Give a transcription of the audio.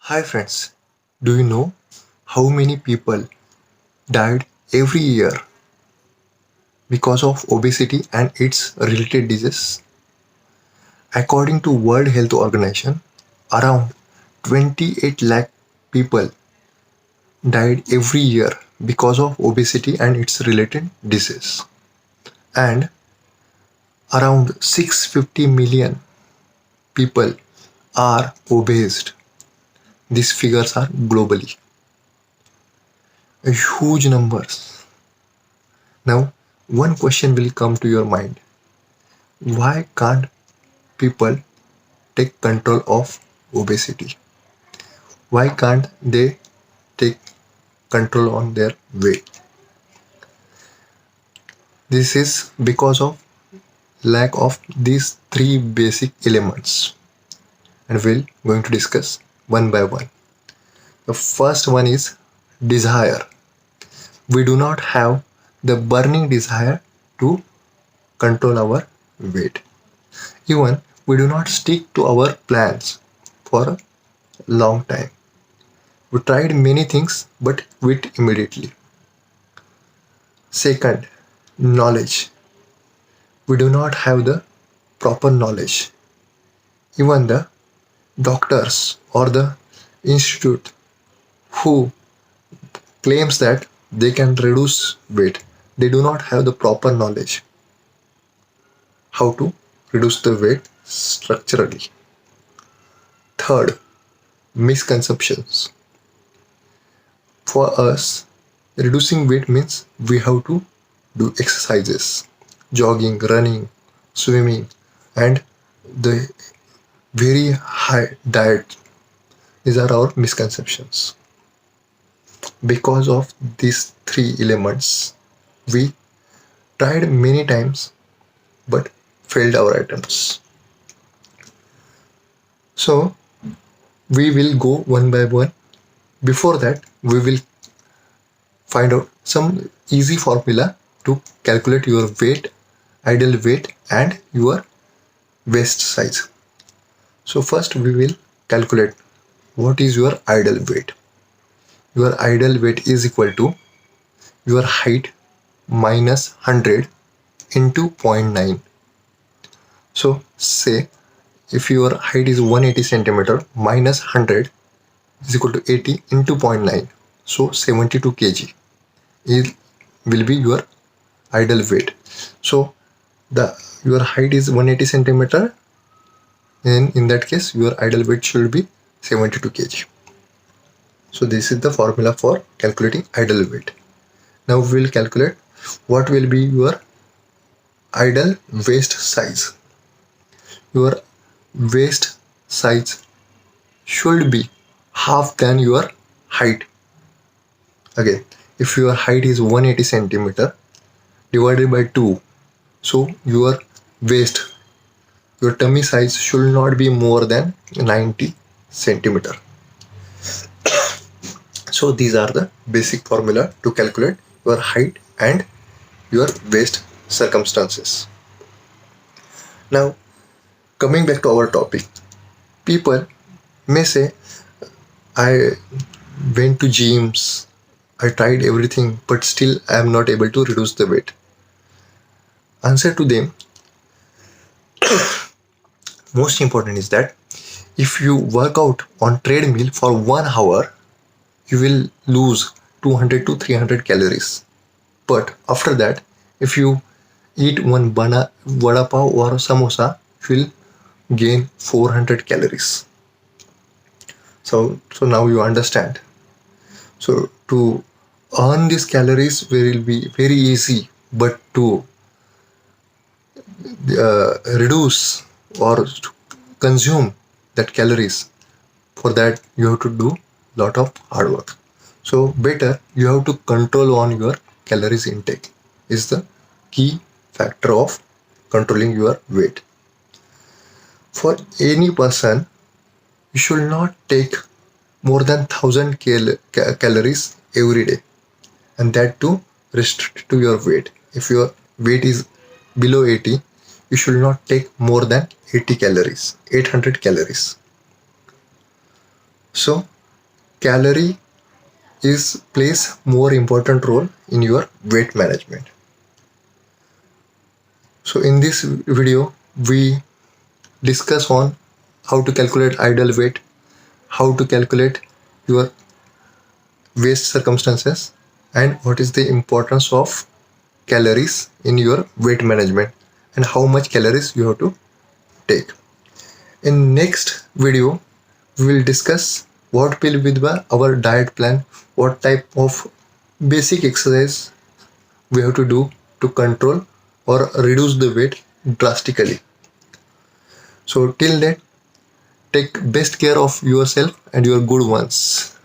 Hi friends, do you know how many people died every year because of obesity and its related diseases? According to World Health Organization, around 28 lakh people died every year because of obesity and its related disease. And around 650 million people are obese. These figures are globally a huge numbers. Now, one question will come to your mind. Why can't people take control of obesity? Why can't they take control on their weight? This is because of lack of these three basic elements, and we'll going to discuss one by one. The first one is desire. We do not have the burning desire to control our weight. Even we do not stick to our plans for a long time. We tried many things but quit immediately. Second, knowledge. We do not have the proper knowledge. Even the doctors or the institute who claims that they can reduce weight, they do not have the proper knowledge how to reduce the weight structurally. Third, misconceptions. For us, reducing weight means we have to do exercises, jogging, running, swimming, and the very high diet. These are our misconceptions. Because of these three elements, we tried many times but failed our attempts. So we will go one by one. Before that, we will find out some easy formula to calculate your weight, ideal weight, and your waist size. So first we will calculate what is your ideal weight. Your ideal weight is equal to your height minus 100 into 0.9. So say if your height is 180 centimeter minus 100 is equal to 80 into 0.9. So 72 kg will be your ideal weight. So your height is 180 centimeter, and in that case your ideal weight should be 72 kg. So this is the formula for calculating ideal weight. Now we will calculate what will be your ideal waist size. Your waist size should be half than your height. Again, if your height is 180 centimeter divided by 2, so your waist, your tummy size should not be more than 90 centimeter. So these are the basic formula to calculate your height and your waist circumstances. Now coming back to our topic, people may say, I went to gyms, I tried everything, but still I am not able to reduce the weight. Answer to them, most important is that if you work out on treadmill for 1 hour, you will lose 200 to 300 calories. But after that, if you eat one vada pav or samosa, you will gain 400 calories. So now you understand. So to earn these calories will be very easy, but to reduce or to consume that calories, for that you have to do lot of hard work. So better you have to control on your calories intake is the key factor of controlling your weight. For any person, you should not take more than 1000 calories every day, and that too restrict to your weight. If your weight is below 80, you should not take more than 80 calories, 800 calories. So calorie is plays more important role in your weight management. So in this video we discuss on how to calculate ideal weight, how to calculate your waist circumstances, and what is the importance of calories in your weight management and how much calories you have to take. In next video we will discuss what will be our diet plan, what type of basic exercise we have to do to control or reduce the weight drastically. So till then, take best care of yourself and your good ones.